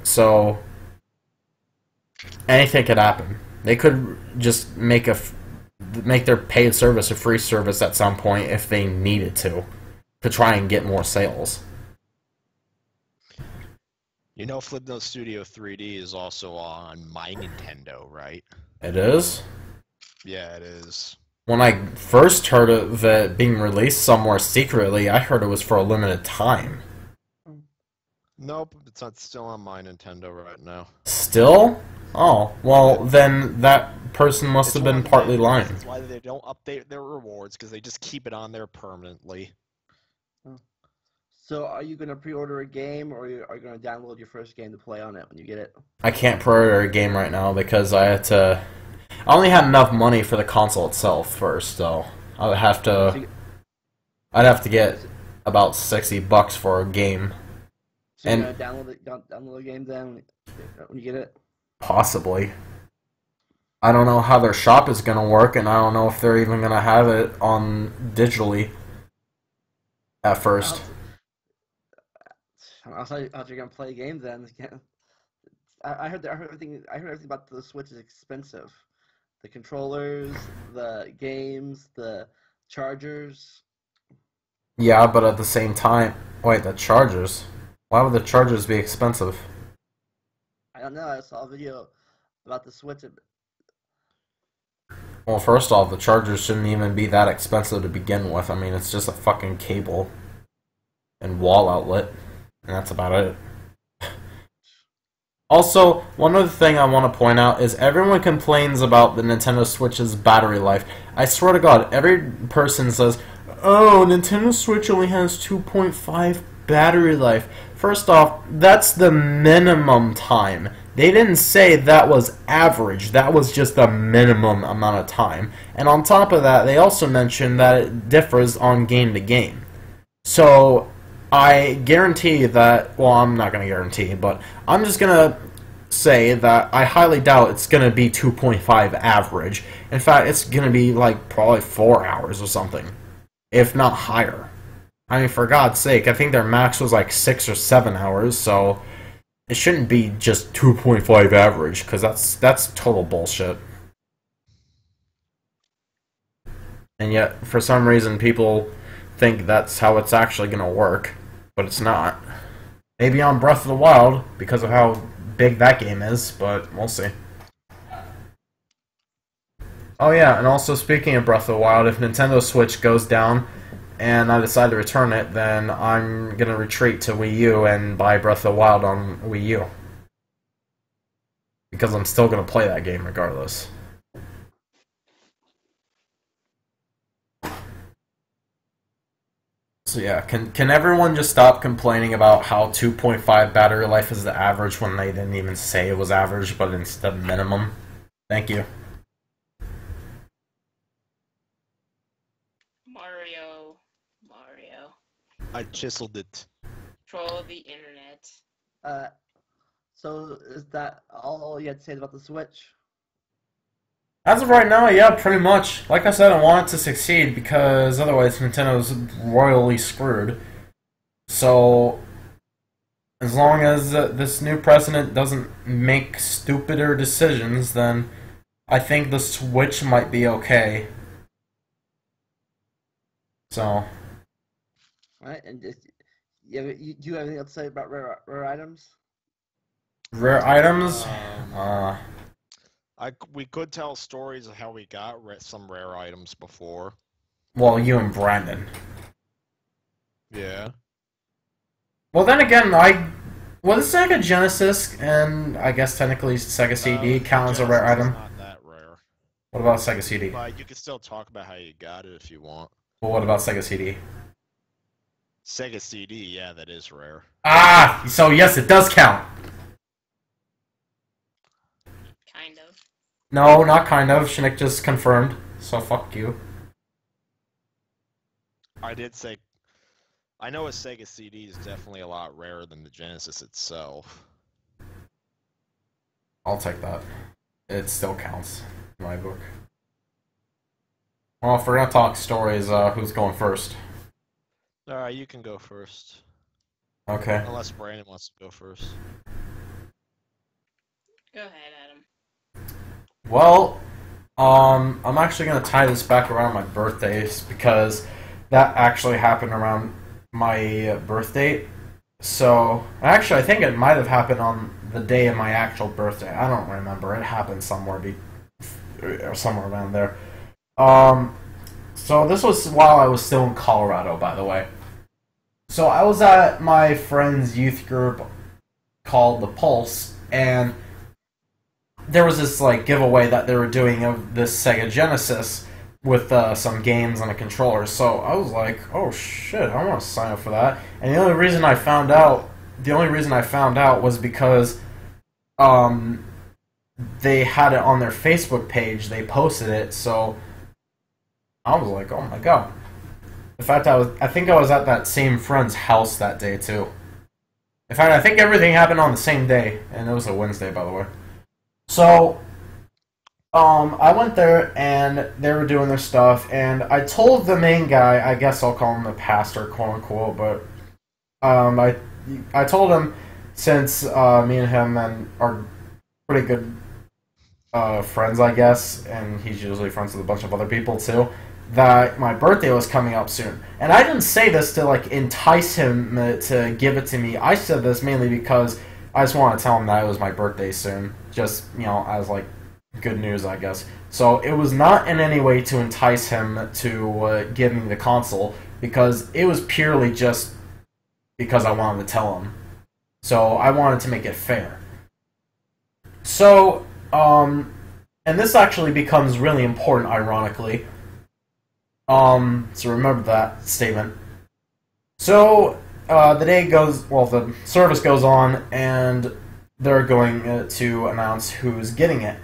So anything could happen. They could just make their paid service a free service at some point if they needed to try and get more sales. You know, Flipnote Studio 3D is also on My Nintendo, right? It is? Yeah, it is. When I first heard of it being released somewhere secretly, I heard it was for a limited time. Nope, it's not still on My Nintendo right now. Still? Oh, well, then that person must have been partly lying. That's why they don't update their rewards, because they just keep it on there permanently. So are you going to pre-order a game, or are you going to download your first game to play on it when you get it? I can't pre-order a game right now because I only had enough money for the console itself first, so I'd have to get about $60 for a game. So you're going to download the game then when you get it? Possibly. I don't know how their shop is going to work, and I don't know if they're even going to have it on digitally at first. I thought you're going to play a game then. I heard everything about the Switch is expensive. The controllers, the games, the chargers. Yeah, but at the same time, wait, the chargers? Why would the chargers be expensive? I don't know. I saw a video about the Switch. Well, first off, the chargers shouldn't even be that expensive to begin with. I mean, it's just a fucking cable and wall outlet, and that's about it. Also, one other thing I want to point out is everyone complains about the Nintendo Switch's battery life. I swear to God, every person says, "Oh, Nintendo Switch only has 2.5 battery life." First off, that's the minimum time. They didn't say that was average. That was just the minimum amount of time. And on top of that, they also mentioned that it differs on game to game. So I guarantee that, well, I'm not going to guarantee, but I'm just going to say that I highly doubt it's going to be 2.5 average. In fact, it's going to be like probably 4 hours or something, if not higher. I mean, for God's sake, I think their max was like 6 or 7 hours, so it shouldn't be just 2.5 average, because that's total bullshit. And yet, for some reason, people think that's how it's actually going to work, but it's not. Maybe on Breath of the Wild, because of how big that game is, but we'll see. Oh yeah, and also speaking of Breath of the Wild, if Nintendo Switch goes down and I decide to return it, then I'm going to retreat to Wii U and buy Breath of the Wild on Wii U. Because I'm still going to play that game regardless. So yeah, can everyone just stop complaining about how 2.5 battery life is the average when they didn't even say it was average, but it's the minimum? Thank you. Mario. I chiseled it. Troll the internet. So is that all you had to say about the Switch? As of right now, yeah, pretty much. Like I said, I want it to succeed because otherwise Nintendo's royally screwed. So, as long as this new president doesn't make stupider decisions, then I think the Switch might be okay. So. Alright, and do you have anything else to say about rare items? Rare items? We could tell stories of how we got some rare items before. Well, you and Brandon. Yeah. Well, then again, well, the Sega Genesis and I guess technically Sega CD count as a rare item. Not that rare. What about Sega CD? But you can still talk about how you got it if you want. Well, what about Sega CD? Sega CD, yeah, that is rare. Ah, so yes, it does count. Kind of. No, not kind of. Schnick just confirmed. So fuck you. I did say, I know a Sega CD is definitely a lot rarer than the Genesis itself. I'll take that. It still counts in my book. Well, if we're gonna talk stories, who's going first? Alright, you can go first. Okay. Unless Brandon wants to go first. Go ahead, Adam. Well, I'm actually gonna tie this back around my birthdays because that actually happened around my birth date. So, actually, I think it might have happened on the day of my actual birthday. I don't remember. It happened somewhere around there. So this was while I was still in Colorado, by the way. So I was at my friend's youth group called The Pulse, and there was this like giveaway that they were doing of this Sega Genesis with some games and a controller. So I was like, oh shit, I want to sign up for that. And the only reason I found out was because they had it on their Facebook page. They posted it, so I was like, oh my god. In fact, I think I was at that same friend's house that day too. In fact, I think everything happened on the same day, and it was a Wednesday, by the way. So, I went there, and they were doing their stuff, and I told the main guy, I guess I'll call him the pastor, quote-unquote, but, I told him, since, me and him are pretty good, friends, I guess, and he's usually friends with a bunch of other people, too, that my birthday was coming up soon. And I didn't say this to, like, entice him to give it to me. I said this mainly because I just want to tell him that it was my birthday soon. Just, you know, as, like, good news, I guess. So it was not in any way to entice him to give me the console, because it was purely just because I wanted to tell him. So I wanted to make it fair. So, and this actually becomes really important, ironically. So remember that statement. So, the service goes on, and they're going to announce who's getting it.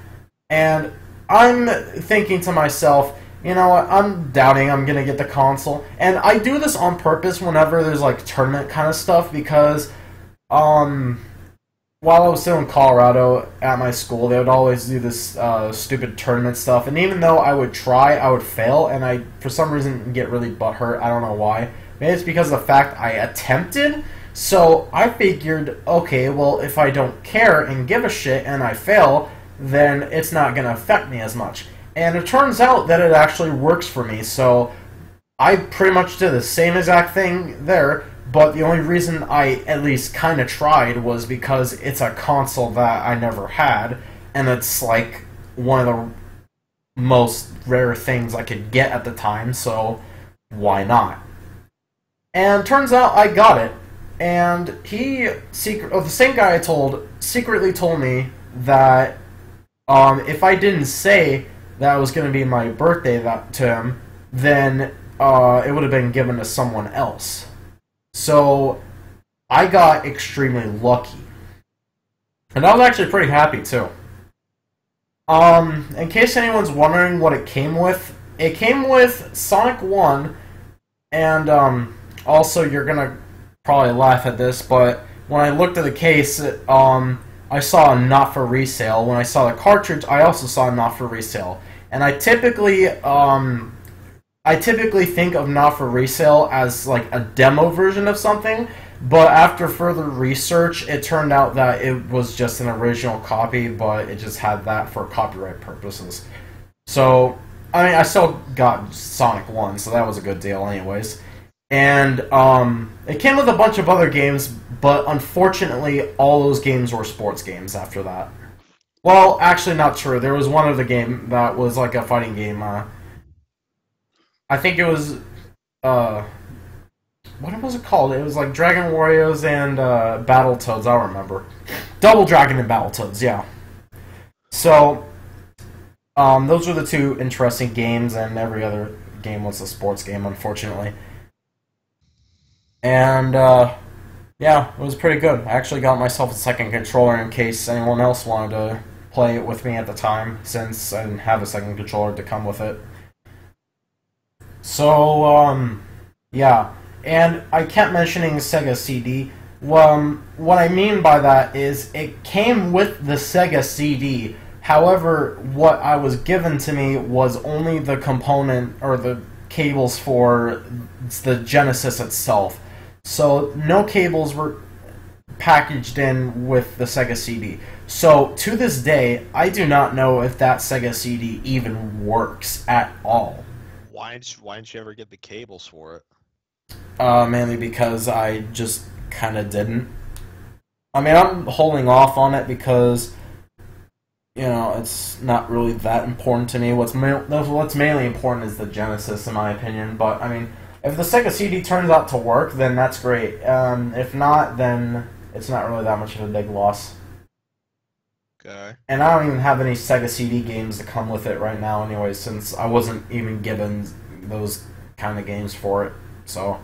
And I'm thinking to myself, you know what, I'm doubting I'm gonna get the console. And I do this on purpose whenever there's, like, tournament kind of stuff, because, while I was still in Colorado at my school, they would always do this stupid tournament stuff, and even though I would try, I would fail, and I, for some reason, get really butthurt. I don't know why. Maybe it's because of the fact I attempted, so I figured, okay, well, if I don't care and give a shit and I fail, then it's not going to affect me as much. And it turns out that it actually works for me, so I pretty much did the same exact thing there. But the only reason I at least kind of tried was because it's a console that I never had, and it's like one of the most rare things I could get at the time, so why not? And turns out I got it, and the same guy I told secretly told me that if I didn't say that it was going to be my birthday to him, then it would have been given to someone else. So, I got extremely lucky. And I was actually pretty happy, too. In case anyone's wondering what it came with Sonic 1, and, also, you're gonna probably laugh at this, but when I looked at the case, I saw a not for resale. When I saw the cartridge, I also saw a not for resale. And I typically think of not for resale as like a demo version of something, but after further research, it turned out that it was just an original copy, but it just had that for copyright purposes. So, I mean, I still got Sonic 1, so that was a good deal anyways. And it came with a bunch of other games, but unfortunately, all those games were sports games after that. Well, actually, not true. There was one other game that was like a fighting game. I think it was uh, what was it called? It was like Dragon Warriors and Battletoads. I remember. Double Dragon and Battletoads. Yeah. So, those were the two interesting games, and every other game was a sports game, unfortunately. And yeah, it was pretty good. I actually got myself a second controller in case anyone else wanted to play it with me at the time, since I didn't have a second controller to come with it. So, yeah. And I kept mentioning Sega CD. What I mean by that is it came with the Sega CD. However, what I was given to me was only the component or the cables for the Genesis itself. So no cables were packaged in with the Sega CD. So to this day, I do not know if that Sega CD even works at all. Why didn't you ever get the cables for it? Mainly because I just kind of didn't. I mean, I'm holding off on it because, you know, it's not really that important to me. What's mainly important is the Genesis, in my opinion. But, I mean, if the Sega CD turns out to work, then that's great. If not, then it's not really that much of a big loss. Okay. And I don't even have any Sega CD games to come with it right now anyway, since I wasn't even given those kind of games for it. So,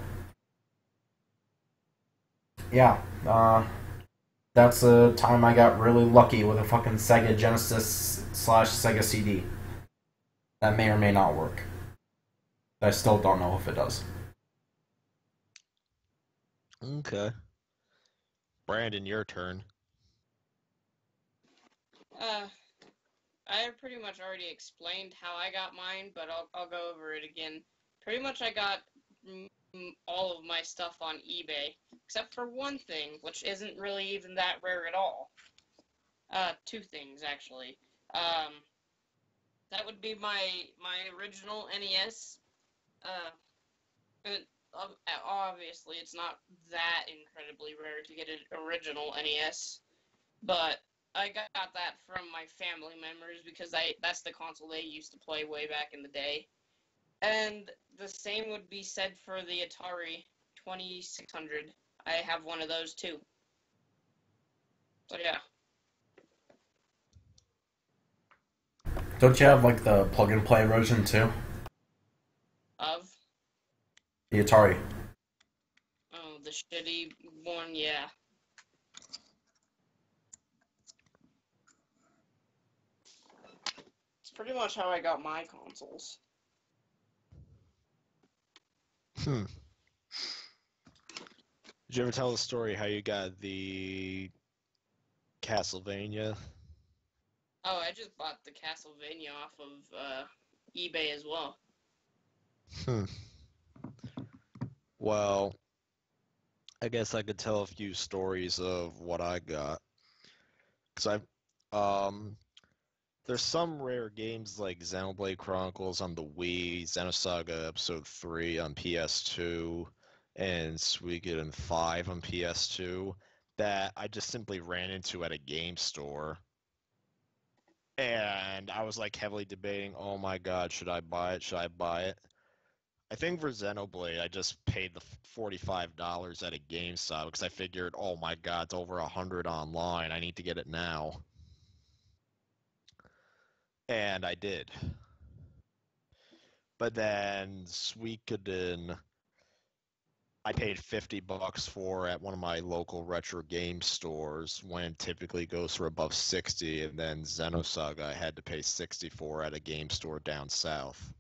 yeah. That's the time I got really lucky with a fucking Sega Genesis / Sega CD. That may or may not work. I still don't know if it does. Okay. Brandon, your turn. I pretty much already explained how I got mine, but I'll go over it again. Pretty much I got all of my stuff on eBay, except for one thing, which isn't really even that rare at all. Two things, actually. That would be my original NES. Obviously, it's not that incredibly rare to get an original NES, but I got that from my family members because that's the console they used to play way back in the day. And the same would be said for the Atari 2600. I have one of those too. So yeah. Don't you have like the plug and play version too? Of? The Atari. Oh, the shitty one, yeah. It's pretty much how I got my consoles. Did you ever tell the story how you got the Castlevania? Oh, I just bought the Castlevania off of eBay as well. Well, I guess I could tell a few stories of what I got. Because there's some rare games like Xenoblade Chronicles on the Wii, Xenosaga Episode 3 on PS2, and Suikoden 5 on PS2 that I just simply ran into at a game store. And I was like heavily debating, oh my god, should I buy it? Should I buy it? I think for Xenoblade, I just paid the $45 at a GameStop because I figured, oh my god, it's over 100 online. I need to get it now. And I did. But then Suikoden, I paid $50 for at one of my local retro game stores when it typically goes for above 60, and then Xenosaga I had to pay 64 at a game store down south.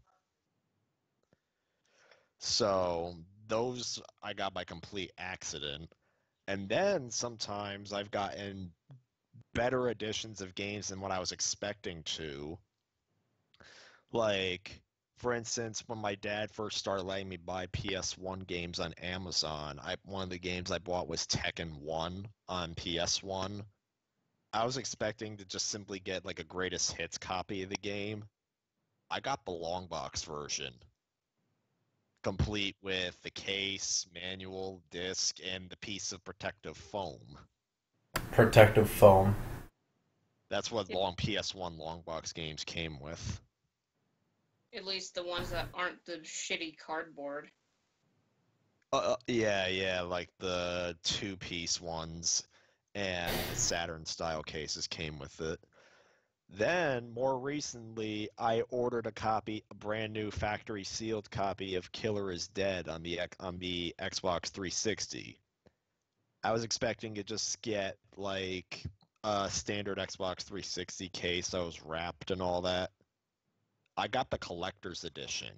So those I got by complete accident. And then sometimes I've gotten better editions of games than what I was expecting to. Like, for instance, when my dad first started letting me buy PS1 games on Amazon, one of the games I bought was Tekken 1 on PS1. I was expecting to just simply get like a greatest hits copy of the game. I got the long box version, complete with the case, manual, disc, and the piece of protective foam. Protective foam. That's what Yep. long PS1 long box games came with. At least the ones that aren't the shitty cardboard. Yeah, like the 2-piece ones and the Saturn style cases came with it. Then, more recently, I ordered a brand new factory sealed copy of Killer is Dead on the Xbox 360. I was expecting to just get like a standard Xbox 360 case that was wrapped and all that. I got the collector's edition.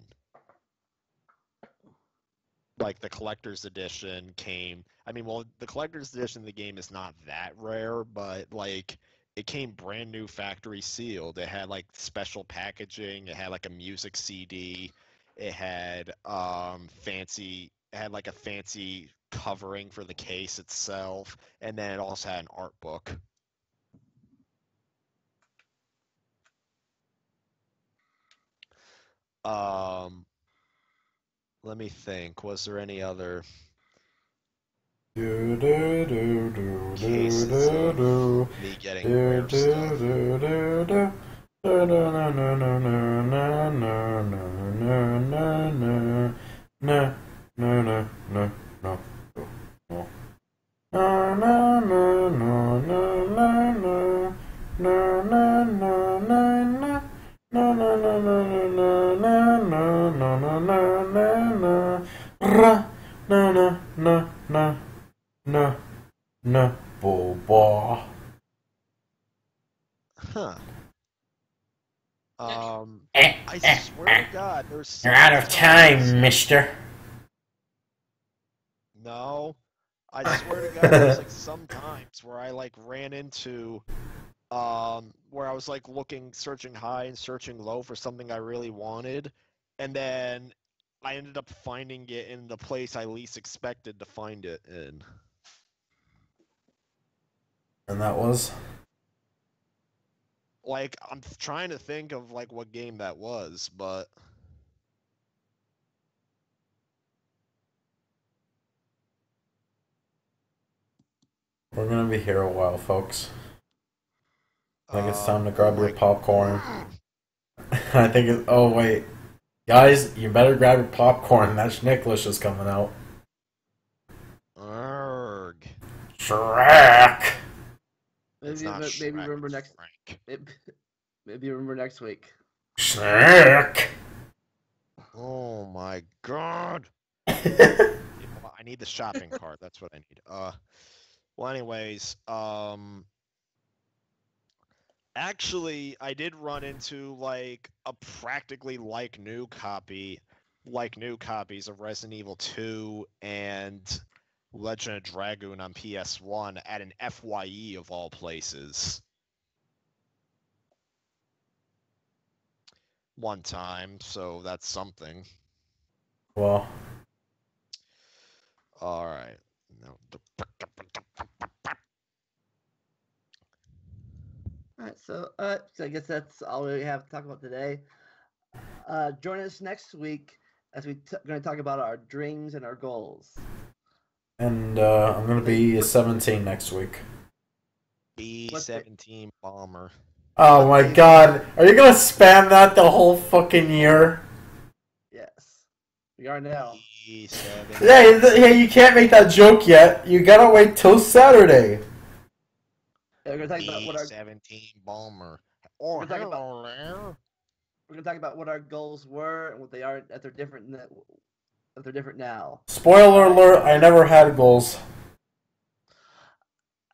Like the collector's edition came. I mean, well, the collector's edition of the game is not that rare, but like it came brand new factory sealed. It had like special packaging. It had like a music CD. It had like a fancy covering for the case itself, and then it also had an art book. Let me think. Was there any other cases of me getting rare stuff? Huh. I swear to God, there's You're out of time, mister. No. I swear to God, there's like some times where I like ran into where I was like searching high and searching low for something I really wanted, and then I ended up finding it in the place I least expected to find it in. And that was? Like, I'm trying to think of like what game that was, but We're gonna be here a while, folks. I think it's time to oh grab your my popcorn. I think it's... Oh, wait. Guys, you better grab your popcorn. That Schnicklish is coming out. Arg. Shrek! It's Maybe not maybe Shrek, remember it's next Frank. maybe remember next week. Shrek! Oh my God. I need the shopping cart. That's what I need. Well, anyways, actually, I did run into like a practically like new copies of Resident Evil 2 and Legend of Dragoon on PS1 at an FYE of all places. One time, so that's something. Well, All right. No. Alright, so I guess that's all we have to talk about today. Join us next week as we're going to talk about our dreams and our goals. and I'm gonna be 17 next week. B-17 bomber. Oh my god. Are you gonna spam that the whole fucking year? Yes, we are now. B-17. Yeah, you can't make that joke yet. You gotta wait till Saturday. Yeah, we're going to talk about what our B-17 bomber. Oh, We're talking about- hello there. we're going to talk about what our goals were and what they are if they're different now. Spoiler alert, I never had goals.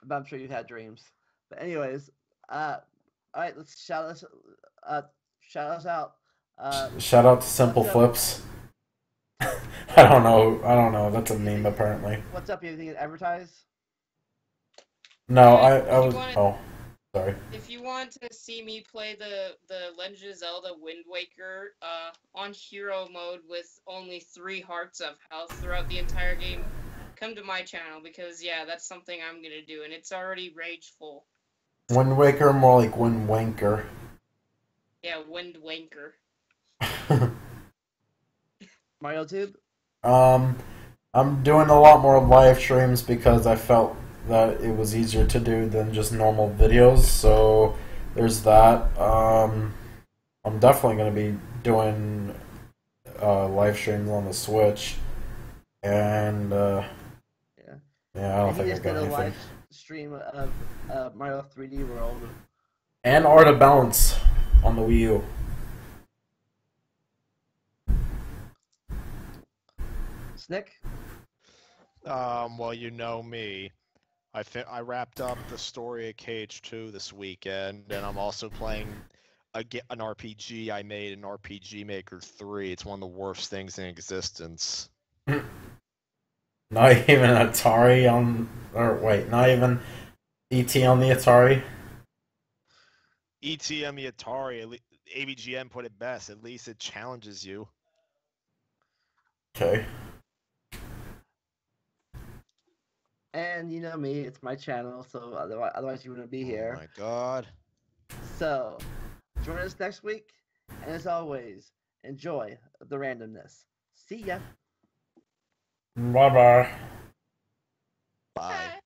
But I'm sure you've had dreams. But anyways, all right, let's shout us out. Shout out to Simple what's up? Flips. I don't know. That's a meme apparently. What's up? Anything to advertise? No, I was. Oh, sorry. If you want to see me play the Legend of Zelda Wind Waker on hero mode with only 3 hearts of health throughout the entire game, come to my channel because yeah, that's something I'm gonna do, and it's already rageful. Wind Waker, more like Wind Wanker. Yeah, Wind Wanker. MarioTube? I'm doing a lot more live streams because I felt that it was easier to do than just normal videos. So there's that. I'm definitely going to be doing live streams on the Switch, and Yeah. yeah, I don't And think he I just got did a anything. live stream of Mario 3D World. And Art of Balance on the Wii U. Snick? Well, you know me. I wrapped up the story of Cage 2 this weekend, and I'm also playing an RPG I made in RPG Maker 3. It's one of the worst things in existence. Not even Atari on, or wait, not even ET on the Atari. ETM the Atari, ABGM put it best. At least it challenges you. Okay. And you know me, it's my channel, so otherwise you wouldn't be here. Oh my god. So, join us next week, and as always, enjoy the randomness. See ya! Bye bye. Bye.